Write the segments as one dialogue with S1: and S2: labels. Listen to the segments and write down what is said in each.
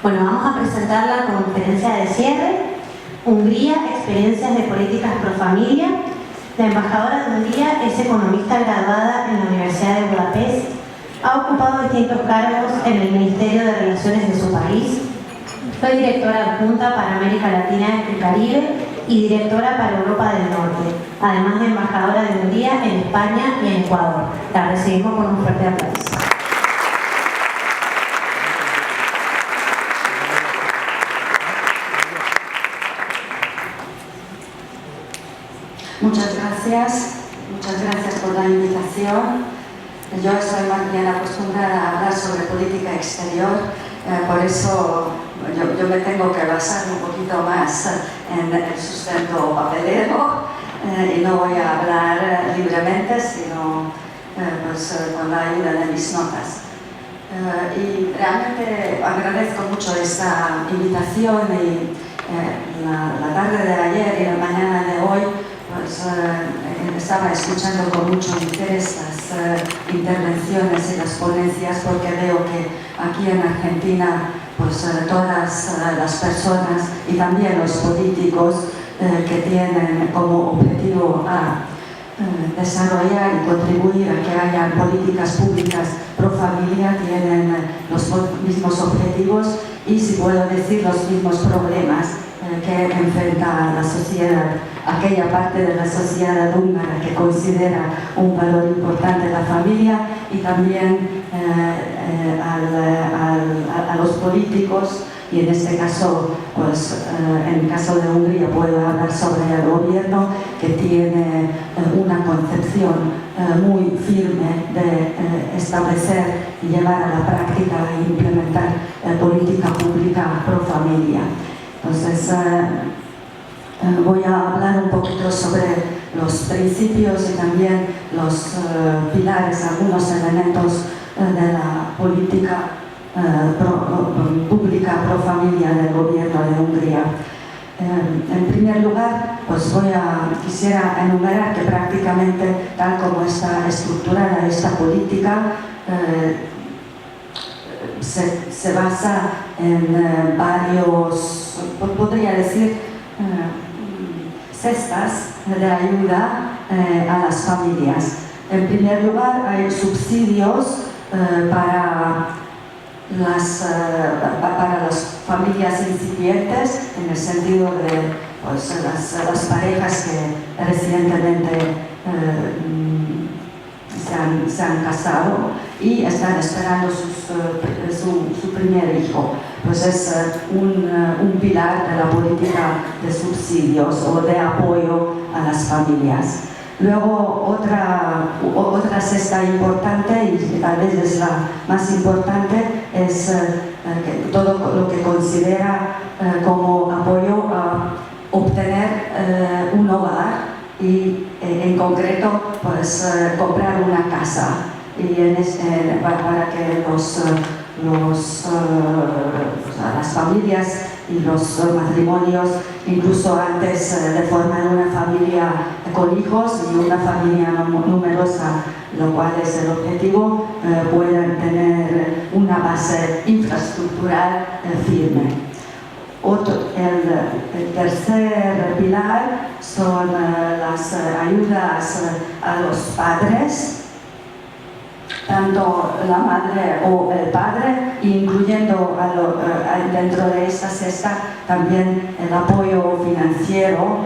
S1: Bueno, vamos a presentar la conferencia de cierre, Hungría, experiencias de políticas pro familia. La embajadora de Hungría es economista graduada en la Universidad de Budapest, ha ocupado distintos cargos en el Ministerio de Relaciones de su país, fue directora adjunta para América Latina y el Caribe y directora para Europa del Norte, además de embajadora de Hungría en España y en Ecuador. La recibimos con un fuerte aplauso.
S2: Muchas gracias por la invitación. Yo estoy más bien acostumbrada a hablar sobre política exterior, por eso yo me tengo que basar un poquito más en el sustento papelero y no voy a hablar libremente, sino con la ayuda de mis notas. Y realmente agradezco mucho esta invitación y la tarde de ayer y la mañana de hoy estaba escuchando con mucho interés las intervenciones y las ponencias, porque veo que aquí en Argentina todas las personas y también los políticos que tienen como objetivo a desarrollar y contribuir a que haya políticas públicas pro familia tienen los mismos objetivos y, si puedo decir, los mismos problemas que enfrenta la sociedad, aquella parte de la sociedad húngara que considera un valor importante la familia, y también a los políticos, y en este caso, en el caso de Hungría puedo hablar sobre el gobierno, que tiene una concepción muy firme de establecer y llevar a la práctica e implementar política pública pro familia. Entonces, voy a hablar un poquito sobre los principios y también los pilares, algunos elementos de la política pública pro familia del gobierno de Hungría. En primer lugar, quisiera enumerar que prácticamente, tal como está estructurada esta política, se basa en varios, podría decir, cestas de ayuda a las familias. En primer lugar, hay subsidios para las familias incipientes, en el sentido de las parejas que recientemente se han casado y están esperando su primer hijo. Pues es un pilar de la política de subsidios o de apoyo a las familias. Luego, otra cesta importante, y tal vez es la más importante, es todo lo que considera como apoyo a obtener un hogar y, en concreto, comprar una casa. Y para que las familias y los matrimonios, incluso antes de formar una familia con hijos y una familia numerosa, lo cual es el objetivo, puedan tener una base infraestructural firme. El tercer pilar son las ayudas a los padres, tanto la madre o el padre, incluyendo dentro de esta cesta también el apoyo financiero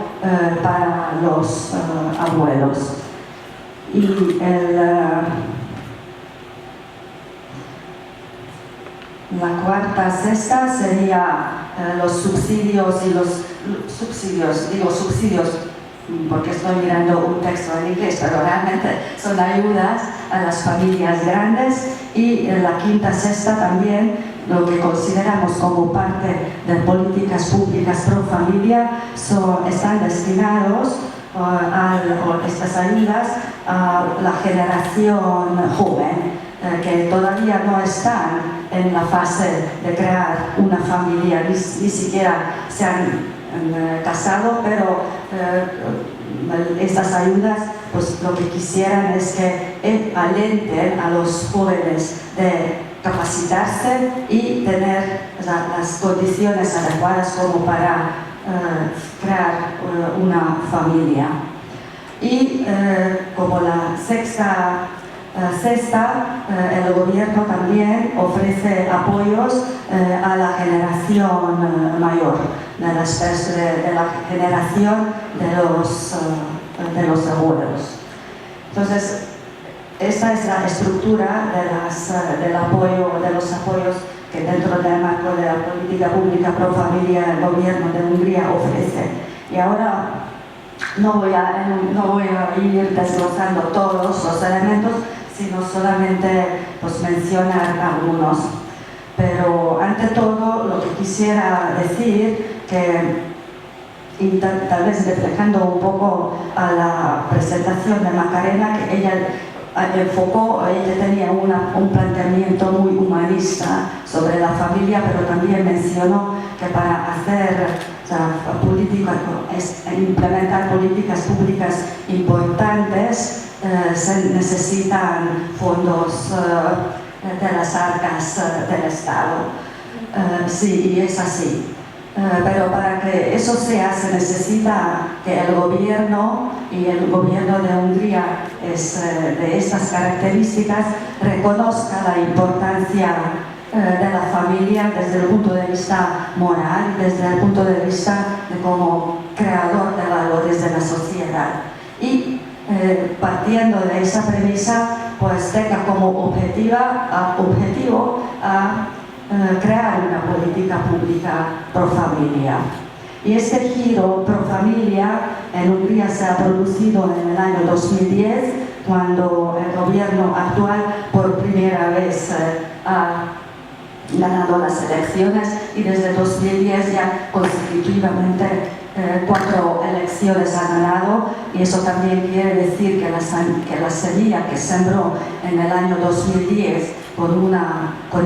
S2: para los abuelos. Y la cuarta cesta sería los subsidios porque estoy mirando un texto en inglés, pero realmente son ayudas a las familias grandes. Y en la quinta cesta también, lo que consideramos como parte de políticas públicas pro familia, están destinados estas ayudas a la generación joven, que todavía no están en la fase de crear una familia, ni siquiera se han casado, pero estas ayudas lo que quisieran es que alenten a los jóvenes de capacitarse y tener las condiciones adecuadas como para crear una familia. Y como la sexta cesta, el gobierno también ofrece apoyos a la generación mayor, de la generación de los abuelos. Entonces, esta es la estructura de los apoyos que dentro del marco de la política pública pro familia el gobierno de Hungría ofrece. Y ahora no voy a ir desglosando todos los elementos, sino solamente pues, mencionar algunos. Pero ante todo lo que quisiera decir, que y tal vez reflejando un poco a la presentación de Macarena, que ella tenía un planteamiento muy humanista sobre la familia, pero también mencionó que para implementar políticas públicas importantes se necesitan fondos de las arcas del Estado. Sí, y es así. Pero para que eso sea, se necesita que el gobierno, y el gobierno de Hungría es de estas características, reconozca la importancia de la familia desde el punto de vista moral y desde el punto de vista de como creador de valores de la sociedad. Y partiendo de esa premisa, pues tenga como objetivo crear una política pública pro familia. Y este giro pro familia en Hungría se ha producido en el año 2010, cuando el gobierno actual por primera vez ha ganado las elecciones, y desde 2010 ya consecutivamente 4 elecciones ha ganado, y eso también quiere decir que la semilla que sembró en el año 2010 con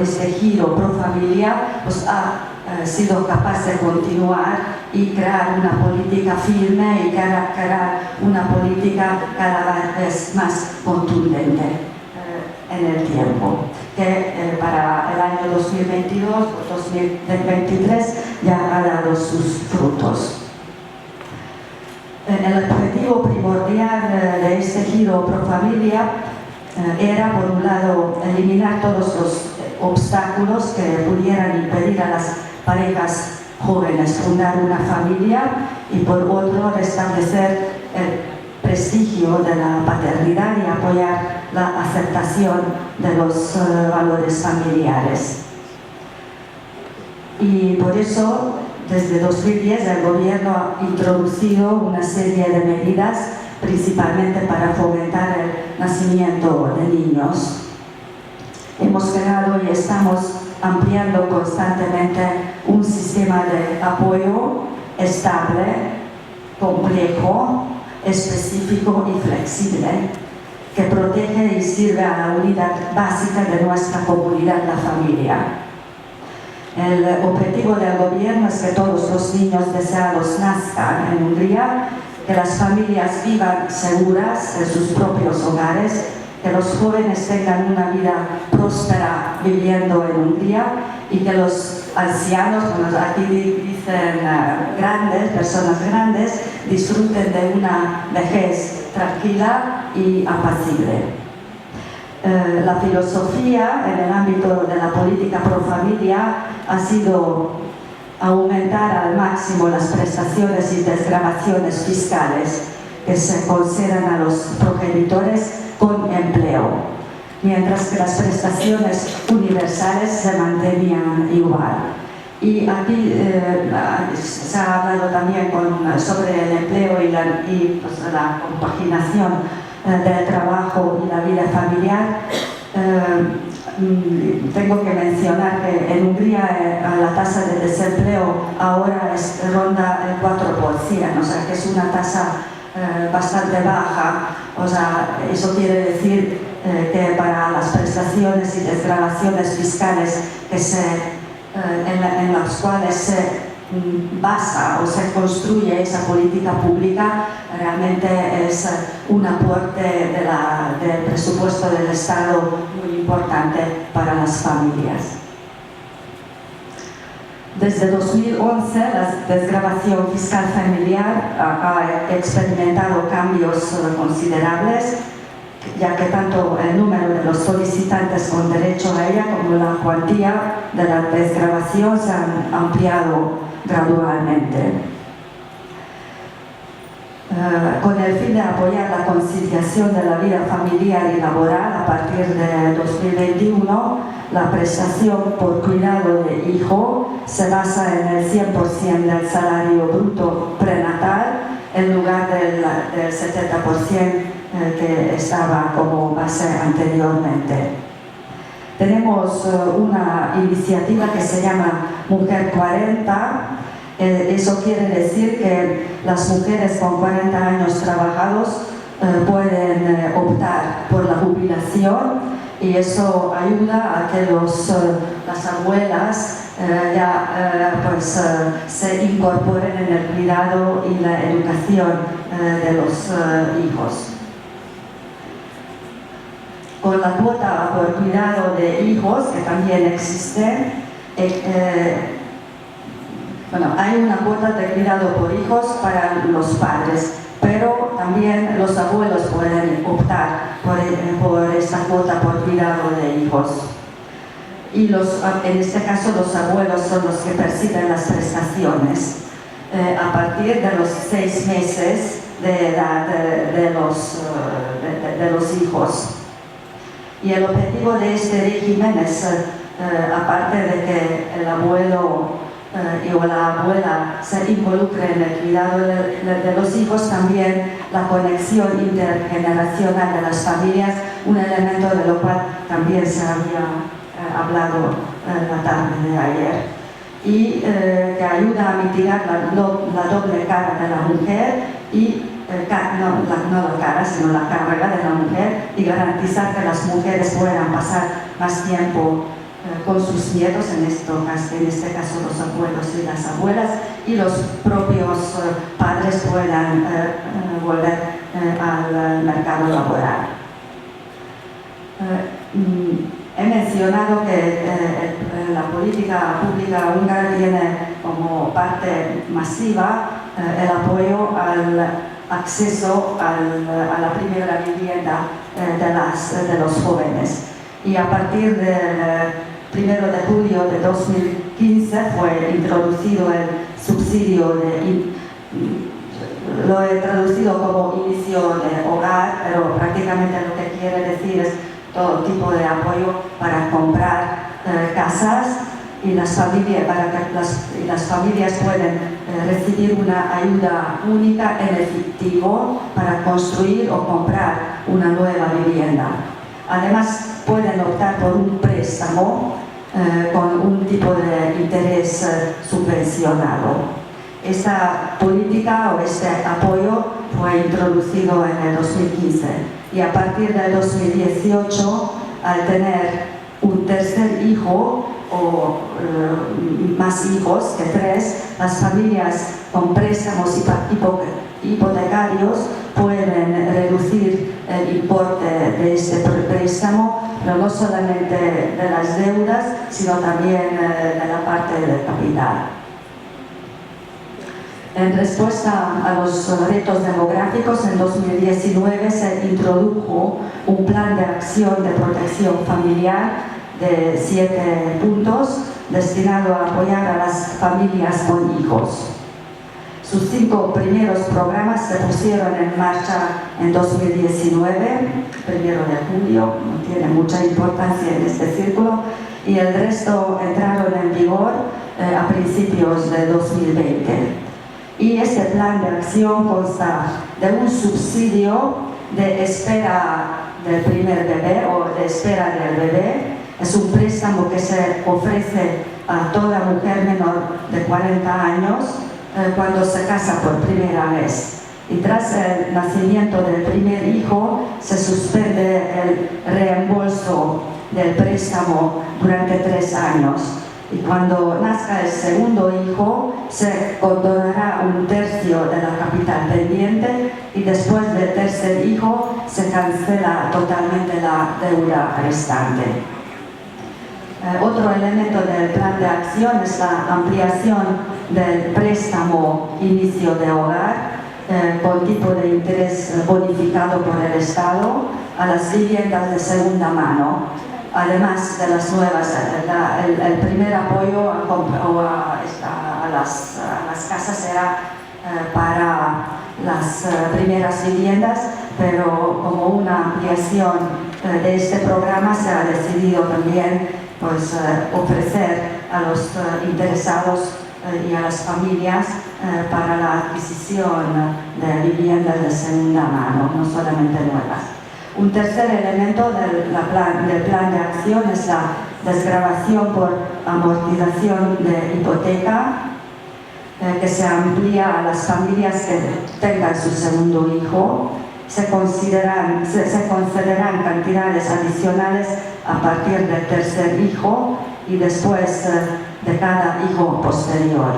S2: este giro pro familia, pues ha sido capaz de continuar y crear una política firme y crear una política cada vez más contundente en el tiempo, que para el año 2022 o 2023 ya ha dado sus frutos. El objetivo primordial de este giro pro familia era, por un lado, eliminar todos los obstáculos que pudieran impedir a las parejas jóvenes fundar una familia, y por otro, restablecer el prestigio de la paternidad y apoyar la aceptación de los valores familiares. Y por eso, desde 2010, el gobierno ha introducido una serie de medidas, principalmente para fomentar el nacimiento de niños. Hemos creado y estamos ampliando constantemente un sistema de apoyo estable, complejo, específico y flexible, que protege y sirve a la unidad básica de nuestra comunidad, la familia. El objetivo del gobierno es que todos los niños deseados nazcan en Hungría, que las familias vivan seguras en sus propios hogares, que los jóvenes tengan una vida próspera viviendo en Hungría, y que los ancianos, como aquí dicen personas grandes, disfruten de una vejez tranquila y apacible. La filosofía en el ámbito de la política pro familia ha sido aumentar al máximo las prestaciones y desgravaciones fiscales que se concedan a los progenitores con empleo, mientras que las prestaciones universales se mantenían igual. Y aquí se ha hablado también sobre el empleo y la compaginación del trabajo y la vida familiar. Tengo que mencionar que en Hungría la tasa de desempleo ahora ronda el 4%, o sea que es una tasa bastante baja. O sea, eso quiere decir que para las prestaciones y desgravaciones fiscales en las cuales se basa o se construye esa política pública realmente es un aporte del presupuesto del Estado muy importante para las familias. Desde 2011, la desgravación fiscal familiar ha experimentado cambios considerables, ya que tanto el número de los solicitantes con derecho a ella como la cuantía de la desgravación se han ampliado gradualmente. Con el fin de apoyar la conciliación de la vida familiar y laboral, a partir de 2021, la prestación por cuidado de hijo se basa en el 100% del salario bruto prenatal en lugar del 70% que estaba como base anteriormente. Tenemos una iniciativa que se llama Mujer 40. Eso quiere decir que las mujeres con 40 años trabajados pueden optar por la jubilación, y eso ayuda a que las abuelas se incorporen en el cuidado y la educación de los hijos. Con la cuota por cuidado de hijos, que también existe, hay una cuota de cuidado por hijos para los padres, pero también los abuelos pueden optar por esta cuota por cuidado de hijos. Y en este caso los abuelos son los que perciben las prestaciones a partir de los 6 meses de edad de los hijos. Y el objetivo de este régimen es, aparte de que el abuelo o la abuela se involucre en el cuidado de los hijos, también la conexión intergeneracional de las familias, un elemento de lo cual también se había hablado la tarde de ayer, y que ayuda a mitigar la doble cara de la mujer y no la cara, sino la carga de la mujer, y garantizar que las mujeres puedan pasar más tiempo con sus nietos, en este caso los abuelos y las abuelas, y los propios padres puedan volver al mercado laboral. He mencionado que la política pública húngara tiene como parte masiva el apoyo al acceso a la primera vivienda de los jóvenes. Y a partir del 1 de julio de 2015 fue introducido el subsidio lo he traducido como inicio de hogar, pero prácticamente lo que quiere decir es todo tipo de apoyo para comprar casas, y las familias pueden recibir una ayuda única en efectivo para construir o comprar una nueva vivienda. Además, pueden optar por un préstamo con un tipo de interés subvencionado. Esta política o este apoyo fue introducido en el 2015, y a partir del 2018, al tener un tercer hijo o más hijos que 3, las familias con préstamos hipotecarios pueden reducir el importe de este préstamo, pero no solamente de las deudas, sino también de la parte del capital. En respuesta a los retos demográficos, en 2019 se introdujo un plan de acción de protección familiar de 7 puntos destinado a apoyar a las familias con hijos. Sus 5 primeros programas se pusieron en marcha en 2019, 1 de julio, no tiene mucha importancia en este círculo, y el resto entraron en vigor a principios de 2020. Y este plan de acción consta de un subsidio de espera del primer bebé o de espera del bebé. Es un préstamo que se ofrece a toda mujer menor de 40 años cuando se casa por primera vez. Y tras el nacimiento del primer hijo se suspende el reembolso del préstamo durante 3 años. y cuando nazca el segundo hijo se condonará 1/3 de la capital pendiente y después del tercer hijo se cancela totalmente la deuda restante. Otro elemento del plan de acción es la ampliación del préstamo inicio de hogar con tipo de interés bonificado por el Estado a las viviendas de segunda mano. Además de las nuevas, el primer apoyo a las casas era para las primeras viviendas, pero como una ampliación de este programa se ha decidido también ofrecer a los interesados y a las familias para la adquisición de viviendas de segunda mano, no solamente nuevas. Un tercer elemento del plan de acción es la desgravación por amortización de hipoteca, que se amplía a las familias que tengan su segundo hijo. Se concederán cantidades adicionales a partir del tercer hijo y después de cada hijo posterior.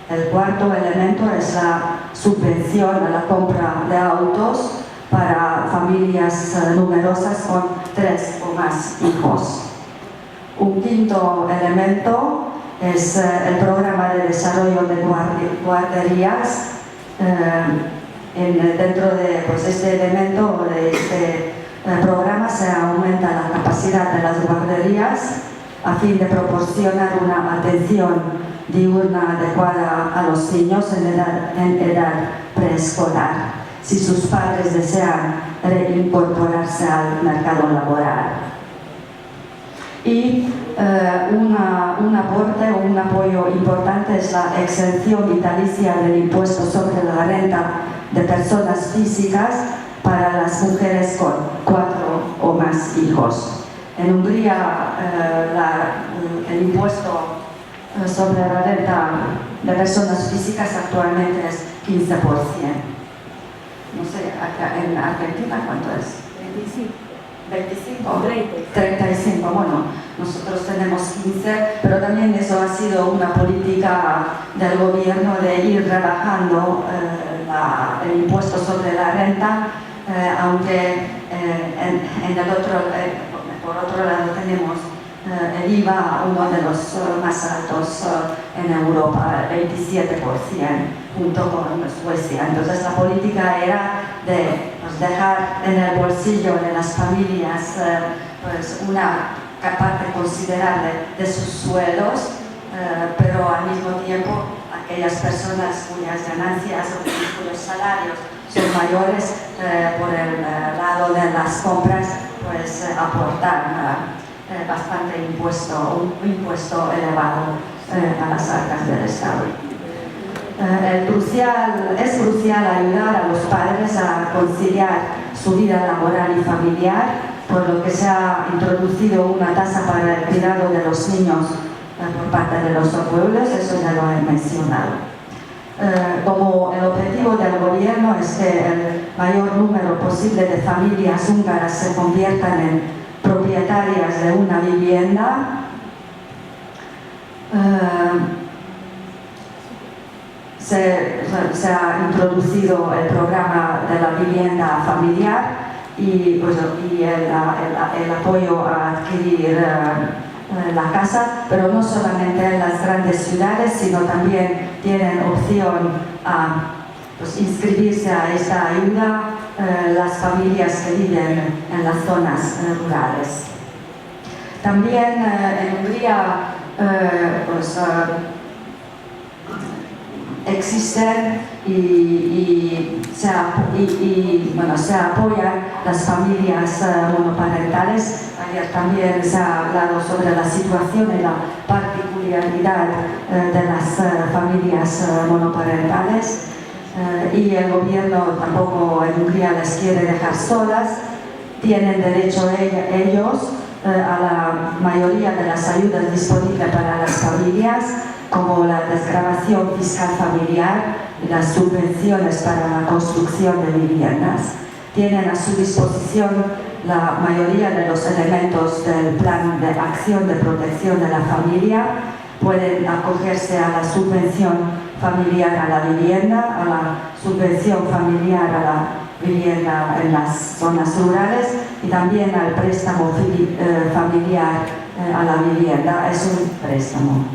S2: El cuarto elemento es la subvención a la compra de autos para familias numerosas con 3 o más hijos. Un quinto elemento es el programa de desarrollo de guarderías. Dentro de este elemento, de este programa, se aumenta la capacidad de las guarderías a fin de proporcionar una atención diurna adecuada a los niños en edad preescolar, si sus padres desean reincorporarse al mercado laboral. Y un aporte o un apoyo importante es la exención vitalicia del impuesto sobre la renta de personas físicas para las mujeres con 4 o más hijos. En Hungría el impuesto sobre la renta de personas físicas actualmente es 15%. No sé, en Argentina, ¿cuánto es? 25. 35, bueno, nosotros tenemos 15, pero también eso ha sido una política del gobierno de ir rebajando el impuesto sobre la renta, aunque por otro lado tenemos el IVA, uno de los más altos en Europa, 27%, junto con Suecia. Entonces la política era de dejar en el bolsillo de las familias una parte considerable de sus sueldos, pero al mismo tiempo aquellas personas cuyas ganancias o cuyos salarios son mayores por el lado de las compras, aportar bastante impuesto, un impuesto elevado a las arcas del Estado. Es crucial ayudar a los padres a conciliar su vida laboral y familiar, por lo que se ha introducido una tasa para el cuidado de los niños por parte de los pueblos, eso ya lo he mencionado. Como el objetivo del gobierno es que el mayor número posible de familias húngaras se conviertan en propietarias de una vivienda, se ha introducido el programa de la vivienda familiar y el apoyo a adquirir la casa, pero no solamente en las grandes ciudades, sino también tienen opción a inscribirse a esta ayuda las familias que viven en las zonas rurales. También en Hungría existen y se apoyan las familias monoparentales. Ayer también se ha hablado sobre la situación y la particularidad de las familias monoparentales, y el gobierno tampoco en Hungría les quiere dejar solas. Tienen derecho ellos a la mayoría de las ayudas disponibles para las familias, como la desgravación fiscal familiar y las subvenciones para la construcción de viviendas. Tienen a su disposición la mayoría de los elementos del plan de acción de protección de la familia. Pueden acogerse a la subvención familiar a la vivienda, a la subvención familiar a la vivienda en las zonas rurales y también al préstamo familiar a la vivienda. Es un préstamo,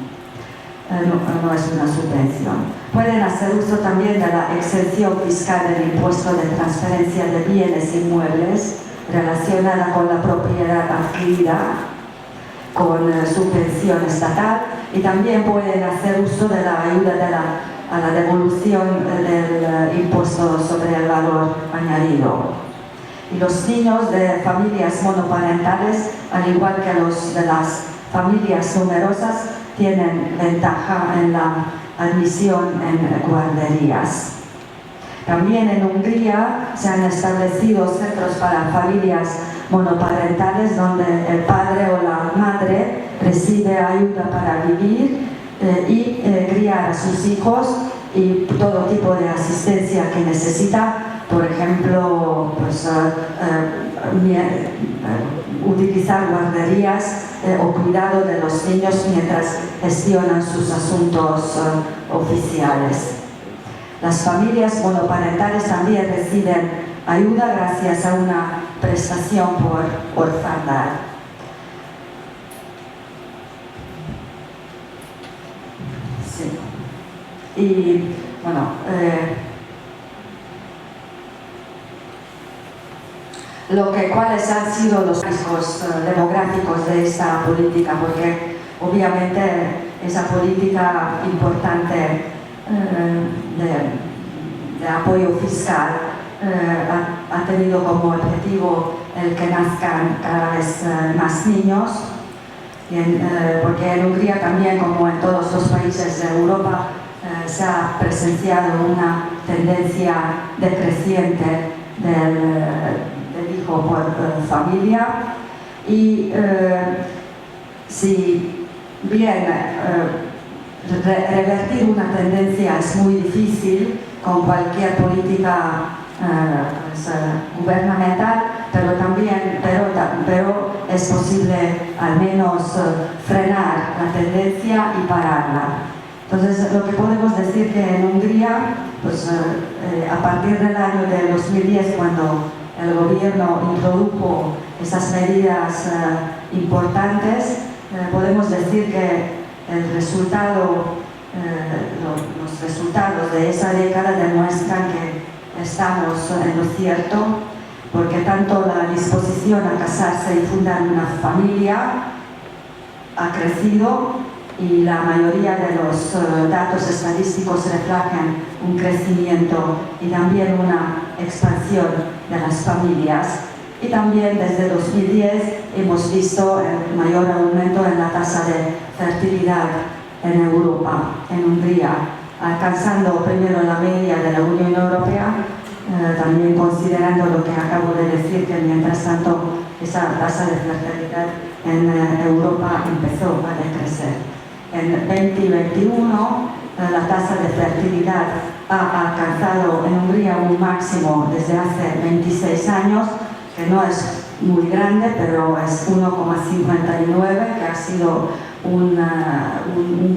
S2: no es una subvención. Pueden hacer uso también de la exención fiscal del impuesto de transferencia de bienes inmuebles relacionada con la propiedad adquirida con subvención estatal, y también pueden hacer uso de la ayuda a la devolución del impuesto sobre el valor añadido. Y los niños de familias monoparentales, al igual que los de las familias numerosas, tienen ventaja en la admisión en guarderías. También en Hungría se han establecido centros para familias monoparentales donde el padre o la madre recibe ayuda para vivir y criar a sus hijos y todo tipo de asistencia que necesita, por ejemplo, pues, utilizar guarderías o cuidado de los niños mientras gestionan sus asuntos oficiales. Las familias monoparentales también reciben ayuda gracias a una prestación por orfandad. Sí. Y bueno, ¿cuáles han sido los riesgos demográficos de esta política? Porque obviamente esa política importante de apoyo fiscal ha tenido como objetivo el que nazcan cada vez más niños, porque en Hungría también, como en todos los países de Europa, se ha presenciado una tendencia decreciente del hijo por familia, y si bien revertir una tendencia es muy difícil con cualquier política gubernamental, pero es posible al menos frenar la tendencia y pararla. Entonces, lo que podemos decir que en Hungría, pues, a partir del año de 2010, cuando el gobierno introdujo esas medidas importantes, podemos decir que los resultados de esa década demuestran que estamos en lo cierto, porque tanto la disposición a casarse y fundar una familia ha crecido, y la mayoría de los datos estadísticos reflejan un crecimiento y también una expansión de las familias. Y también desde 2010 hemos visto el mayor aumento en la tasa de fertilidad en Europa, en Hungría, alcanzando primero la media de la Unión Europea, también considerando lo que acabo de decir, que mientras tanto esa tasa de fertilidad en Europa empezó a decrecer. En 2021 la tasa de fertilidad ha alcanzado en Hungría un máximo desde hace 26 años, que no es muy grande, pero es 1,59, que ha sido un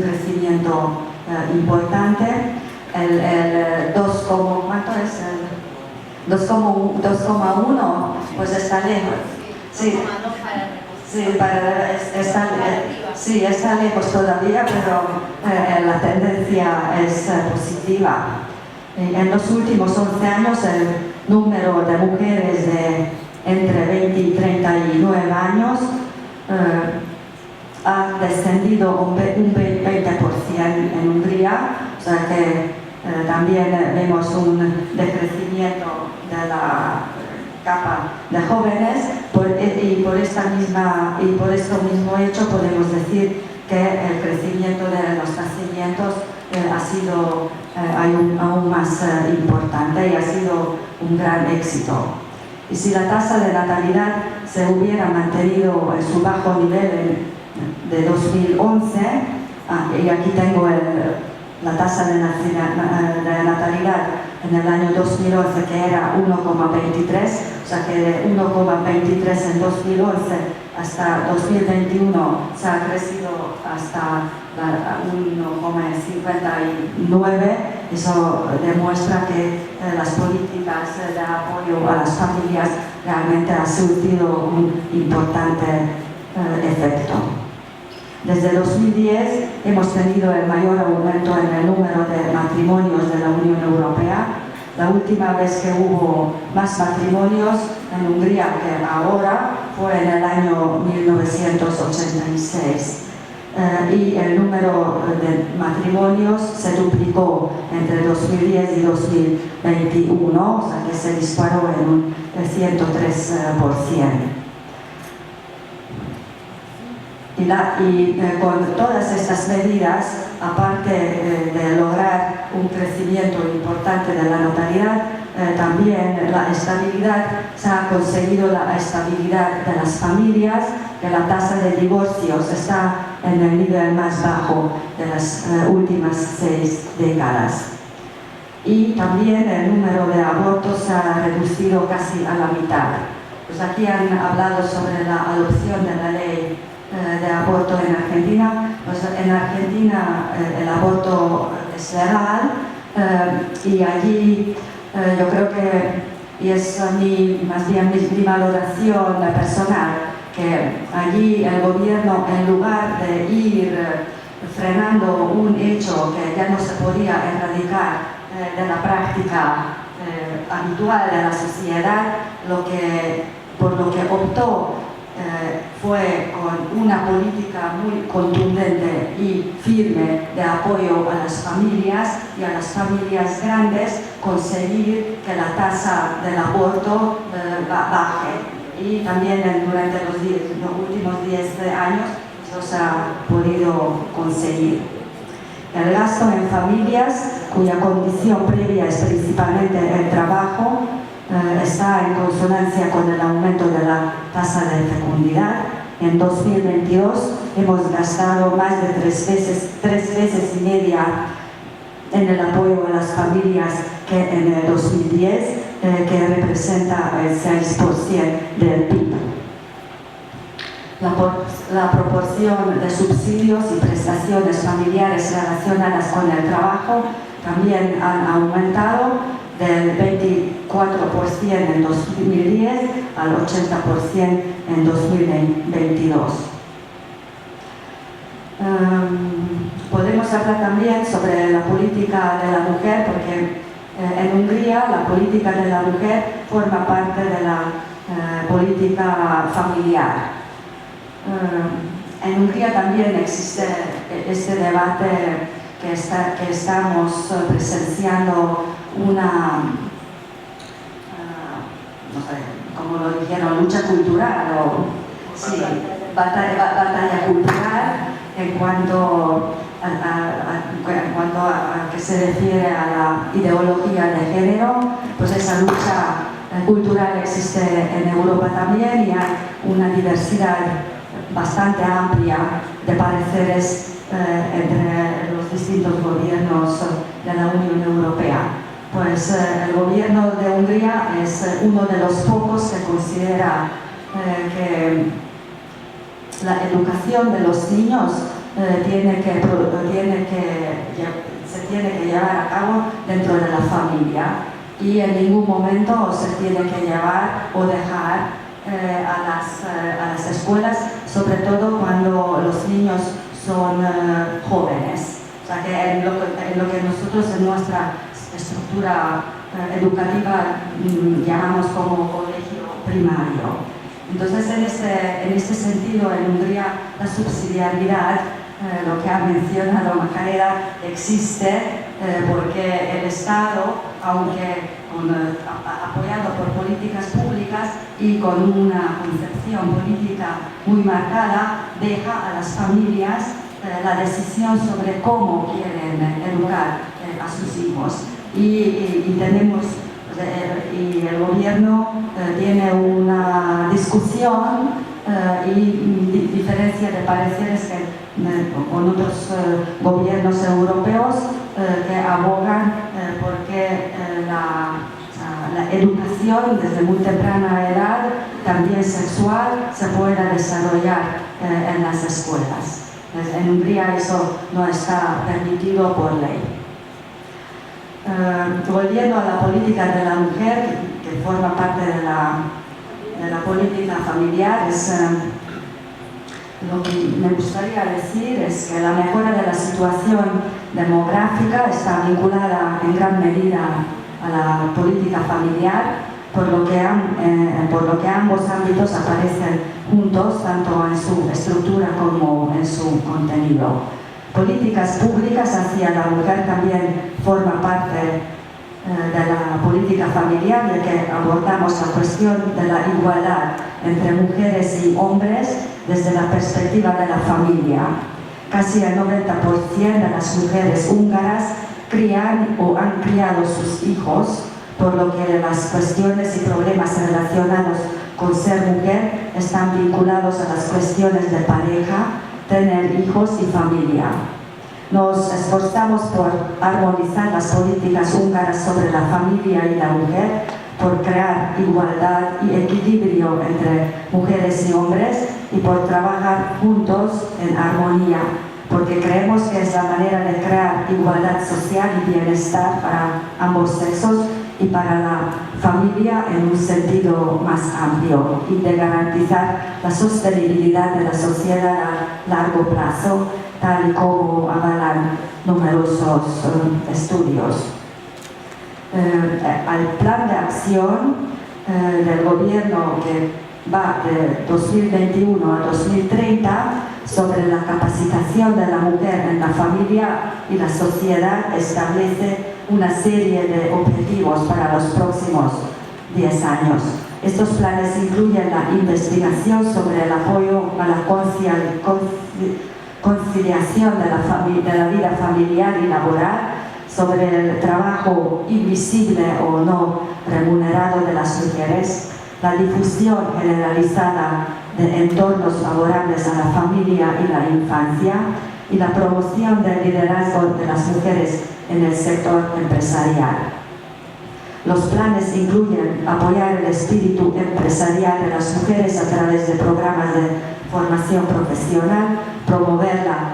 S2: crecimiento importante. El 2,1 pues está lejos. Sí, está lejos todavía, pero la tendencia es positiva. En los últimos 11 años el número de mujeres de entre 20 y 39 años ha descendido un 20% en Hungría, o sea que también vemos un decrecimiento de la capa de jóvenes, y por esto mismo hecho podemos decir que el crecimiento de los nacimientos ha sido aún más importante y ha sido un gran éxito. Y si la tasa de natalidad se hubiera mantenido en su bajo nivel de 2011, y aquí tengo la tasa de natalidad en el año 2011, que era 1,23, o sea que de 1,23 en 2011 hasta 2021 se ha crecido hasta 1,59. Eso demuestra que las políticas de apoyo a las familias realmente han surtido un importante efecto. Desde 2010 hemos tenido el mayor aumento en el número de matrimonios de la Unión Europea. La última vez que hubo más matrimonios en Hungría que ahora fue en el año 1986. Y el número de matrimonios se duplicó entre 2010 y 2021, o sea que se disparó en un 103%. Y con todas estas medidas, aparte de lograr un crecimiento importante de la natalidad, también la estabilidad, se ha conseguido la estabilidad de las familias, que la tasa de divorcios está en el nivel más bajo de las últimas 6 décadas. Y también el número de abortos se ha reducido casi a la mitad. Pues aquí han hablado sobre la adopción de la ley de aborto en Argentina. Pues en Argentina el aborto es legal y allí yo creo que, y es más bien mi valoración personal, que allí el gobierno, en lugar de ir frenando un hecho que ya no se podía erradicar de la práctica habitual de la sociedad, por lo que optó fue con una política muy contundente y firme de apoyo a las familias y a las familias grandes, conseguir que la tasa del aborto baje. Y también durante los últimos 10 años eso se ha podido conseguir. El gasto en familias, cuya condición previa es principalmente el trabajo, está en consonancia con el aumento de la tasa de fecundidad. En 2022 hemos gastado más de 3 veces y media en el apoyo a las familias que en el 2010, que representa el 6% del PIB. La proporción de subsidios y prestaciones familiares relacionadas con el trabajo también han aumentado del 24% en 2010 al 80% en 2022. Podemos hablar también sobre la política de la mujer, porque en Hungría la política de la mujer forma parte de la política familiar. En Hungría también existe este debate que estamos presenciando, una, no sé, como lo dijeron, lucha cultural o sí, batalla cultural en cuanto a que se refiere a la ideología de género. Pues esa lucha cultural existe en Europa también y hay una diversidad bastante amplia de pareceres entre los distintos gobiernos de la Unión Europea. Pues el gobierno de Hungría es uno de los pocos que considera que la educación de los niños se tiene que llevar a cabo dentro de la familia y en ningún momento se tiene que llevar o dejar a las escuelas, sobre todo cuando los niños son jóvenes. O sea que en lo que nosotros en nuestra estructura educativa llamamos como colegio primario. Entonces, en este sentido, en Hungría, la subsidiariedad, lo que ha mencionado Macarena, existe porque el Estado, aunque apoyado por políticas públicas y con una concepción política muy marcada, deja a las familias la decisión sobre cómo quieren educar a sus hijos. Y el gobierno tiene una discusión y diferencia de pareceres con otros gobiernos europeos que abogan porque la educación desde muy temprana edad, también sexual, se pueda desarrollar en las escuelas. En Hungría eso no está permitido por ley. Volviendo a la política de la mujer, que forma parte de la política familiar, lo que me gustaría decir es que la mejora de la situación demográfica está vinculada en gran medida a la política familiar, por lo que ambos ámbitos aparecen juntos, tanto en su estructura como en su contenido. Políticas públicas hacia la mujer también forma parte de la política familiar, ya que abordamos la cuestión de la igualdad entre mujeres y hombres desde la perspectiva de la familia. Casi el 90% de las mujeres húngaras crían o han criado sus hijos, por lo que las cuestiones y problemas relacionados con ser mujer están vinculados a las cuestiones de pareja, tener hijos y familia. Nos esforzamos por armonizar las políticas húngaras sobre la familia y la mujer, por crear igualdad y equilibrio entre mujeres y hombres y por trabajar juntos en armonía, porque creemos que es la manera de crear igualdad social y bienestar para ambos sexos y para la familia en un sentido más amplio, y de garantizar la sostenibilidad de la sociedad a largo plazo, tal y como avalan numerosos estudios. Al plan de acción del gobierno que va de 2021 a 2030 sobre la capacitación de la mujer en la familia y la sociedad establece una serie de objetivos para los próximos 10 años. Estos planes incluyen la investigación sobre el apoyo a la conciliación de la vida familiar y laboral, sobre el trabajo invisible o no remunerado de las mujeres, la difusión generalizada de entornos favorables a la familia y la infancia, y la promoción del liderazgo de las mujeres en el sector empresarial. Los planes incluyen apoyar el espíritu empresarial de las mujeres a través de programas de formación profesional, promover la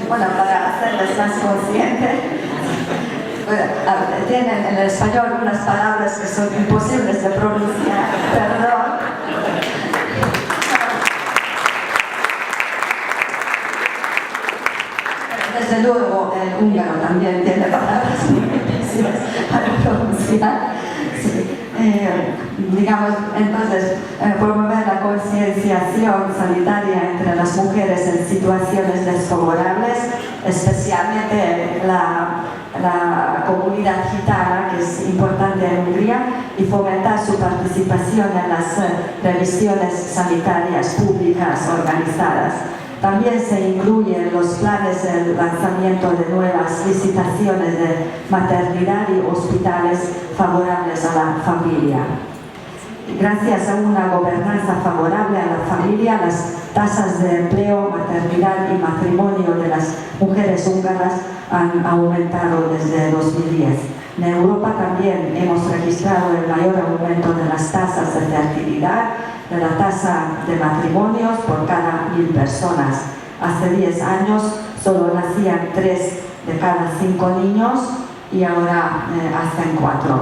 S2: para hacerles más conscientes. Tienen en el español unas palabras que son imposibles de pronunciar, perdón. Desde luego el húngaro también tiene palabras muy difíciles para pronunciar. Sí. Entonces, promover la concienciación sanitaria entre las mujeres en situaciones desfavorables, especialmente la comunidad gitana, que es importante en Hungría, y fomentar su participación en las revisiones sanitarias públicas organizadas. También se incluyen los planes de lanzamiento de nuevas licitaciones de maternidad y hospitales favorables a la familia. Gracias a una gobernanza favorable a la familia, las tasas de empleo, maternidad y matrimonio de las mujeres húngaras han aumentado desde 2010. En Europa también hemos registrado el mayor aumento de las tasas de fertilidad, de la tasa de matrimonios por cada 1000 personas. Hace 10 años solo nacían 3 de cada 5 niños y ahora hacen 4.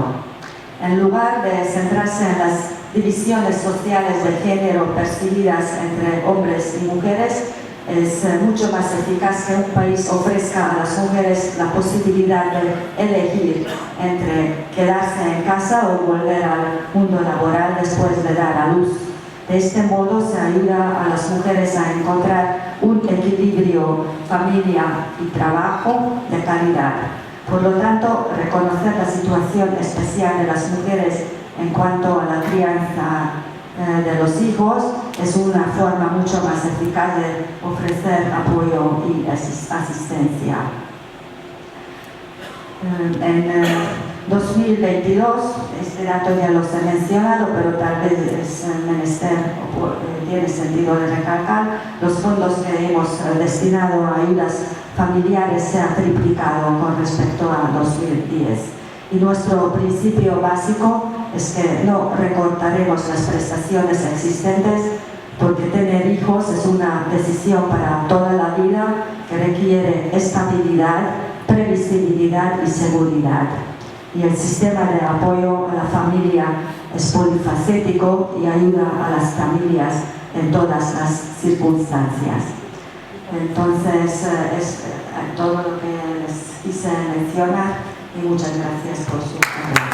S2: En lugar de centrarse en las divisiones sociales de género percibidas entre hombres y mujeres, es mucho más eficaz que un país ofrezca a las mujeres la posibilidad de elegir entre quedarse en casa o volver al mundo laboral después de dar a luz. De este modo se ayuda a las mujeres a encontrar un equilibrio familia y trabajo de calidad. Por lo tanto, reconocer la situación especial de las mujeres en cuanto a la crianza de los hijos es una forma mucho más eficaz de ofrecer apoyo y asistencia. 2022, este dato ya los he mencionado, pero tal vez es menester, tiene sentido de recalcar, los fondos que hemos destinado a ayudas familiares se han triplicado con respecto a 2010. Y nuestro principio básico es que no recortaremos las prestaciones existentes, porque tener hijos es una decisión para toda la vida que requiere estabilidad, previsibilidad y seguridad. Y el sistema de apoyo a la familia es polifacético y ayuda a las familias en todas las circunstancias. Entonces, es todo lo que les quise mencionar y muchas gracias por su atención.